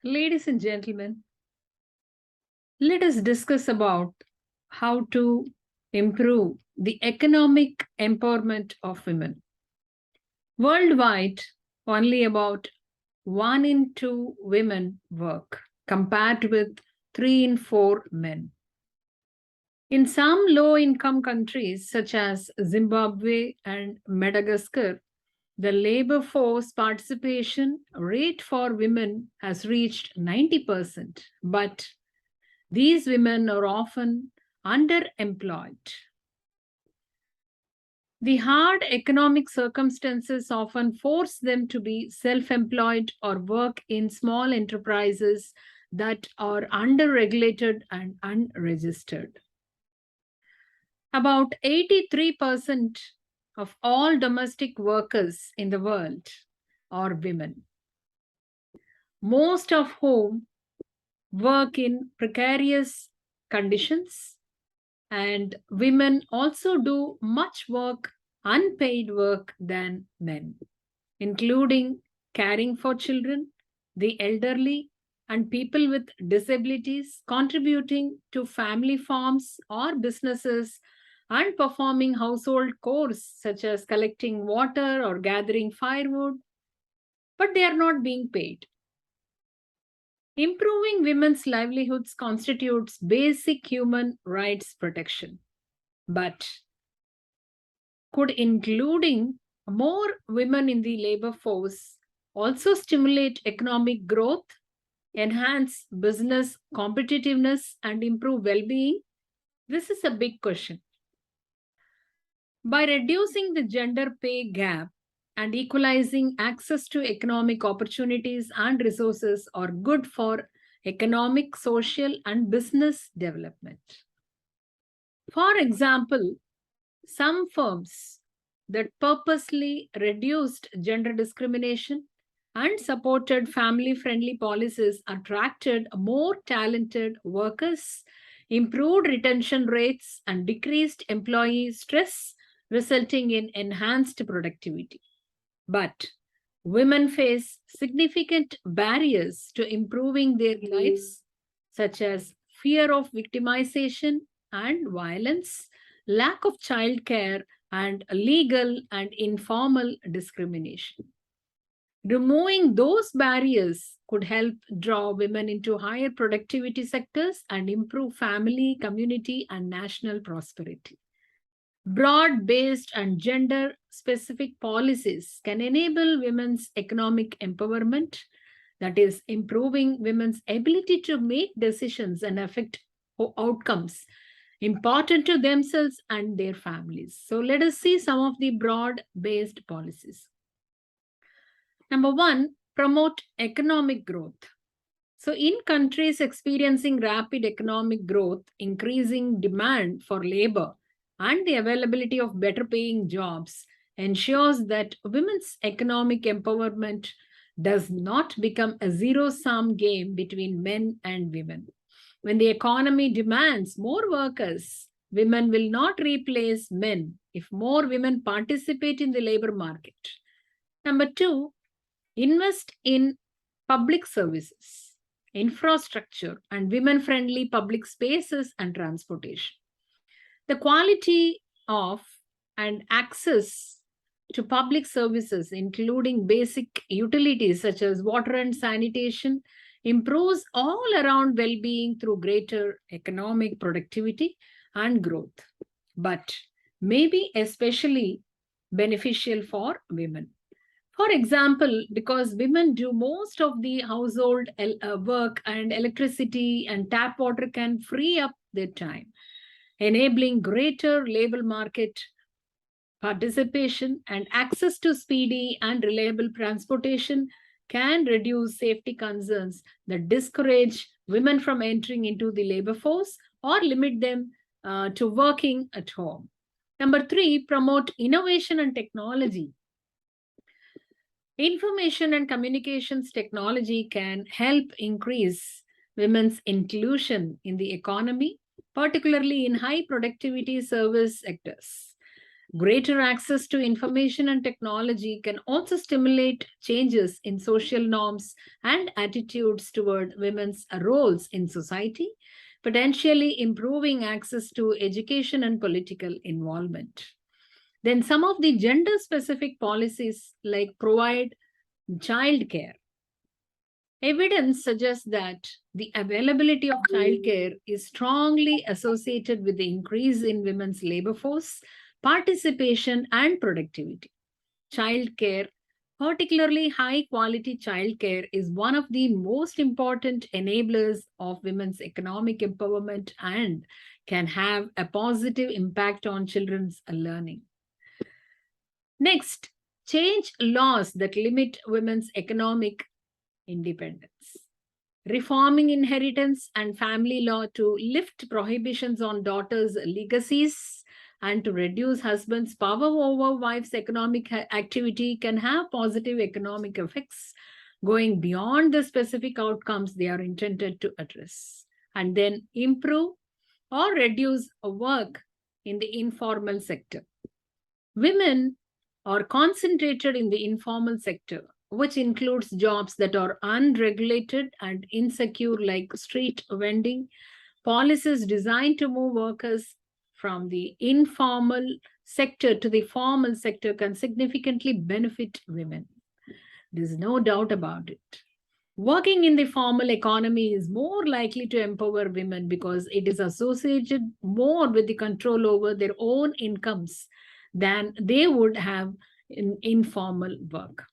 Ladies and gentlemen, let us discuss about how to improve the economic empowerment of women. Worldwide, only about 1 in 2 women work, compared with 3 in 4 men. In some low income countries, such as Zimbabwe and Madagascar, the labor force participation rate for women has reached 90%, but these women are often underemployed. The hard economic circumstances often force them to be self employed or work in small enterprises that are underregulated and unregistered. About 83% of all domestic workers in the world are women, most of whom work in precarious conditions, and women also do much work, unpaid work, than men, including caring for children, the elderly, and people with disabilities, contributing to family farms or businesses, and performing household chores such as collecting water or gathering firewood, but they are not being paid. Improving women's livelihoods constitutes basic human rights protection, but could including more women in the labor force also stimulate economic growth, enhance business competitiveness, and improve well-being? This is a big question. By reducing the gender pay gap and equalizing access to economic opportunities and resources are good for economic, social, and business development. For example, some firms that purposely reduced gender discrimination and supported family friendly policies attracted more talented workers, improved retention rates, and decreased employee stress, resulting in enhanced productivity. But women face significant barriers to improving their lives, such as fear of victimization and violence, lack of childcare, and legal and informal discrimination. Removing those barriers could help draw women into higher productivity sectors and improve family, community, and national prosperity. Broad-based and gender-specific policies can enable women's economic empowerment, that is, improving women's ability to make decisions and affect outcomes important to themselves and their families. So let us see some of the broad-based policies. Number one, promote economic growth. So in countries experiencing rapid economic growth, increasing demand for labor, and the availability of better paying jobs ensures that women's economic empowerment does not become a zero-sum game between men and women. When the economy demands more workers, women will not replace men if more women participate in the labor market. Number two, invest in public services, infrastructure, and women-friendly public spaces and transportation. The quality of and access to public services, including basic utilities such as water and sanitation, improves all around well-being through greater economic productivity and growth, but may be especially beneficial for women. For example, because women do most of the household work, and electricity and tap water can free up their time, enabling greater labor market participation, and access to speedy and reliable transportation can reduce safety concerns that discourage women from entering into the labor force or limit them to working at home. Number three, promote innovation and technology. Information and communications technology can help increase women's inclusion in the economy, particularly in high productivity service sectors. Greater access to information and technology can also stimulate changes in social norms and attitudes toward women's roles in society, potentially improving access to education and political involvement. Then some of the gender specific policies like provide childcare. Evidence suggests that the availability of childcare is strongly associated with the increase in women's labor force, participation, and productivity. Childcare, particularly high quality childcare, is one of the most important enablers of women's economic empowerment and can have a positive impact on children's learning. Next, change laws that limit women's economic independence. Reforming inheritance and family law to lift prohibitions on daughters' legacies and to reduce husbands' power over wives' economic activity can have positive economic effects going beyond the specific outcomes they are intended to address. And then improve or reduce work in the informal sector. Women are concentrated in the informal sector, which includes jobs that are unregulated and insecure, like street vending. Policies designed to move workers from the informal sector to the formal sector can significantly benefit women. There's no doubt about it. Working in the formal economy is more likely to empower women because it is associated more with the control over their own incomes than they would have in informal work.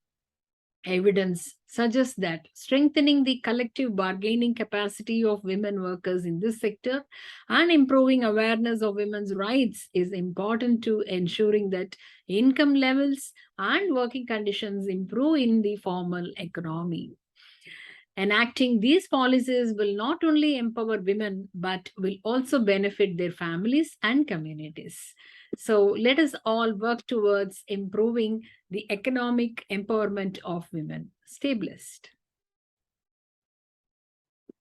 Evidence suggests that strengthening the collective bargaining capacity of women workers in this sector and improving awareness of women's rights is important to ensuring that income levels and working conditions improve in the formal economy. Enacting these policies will not only empower women, but will also benefit their families and communities. So let us all work towards improving the economic empowerment of women. Stay blessed.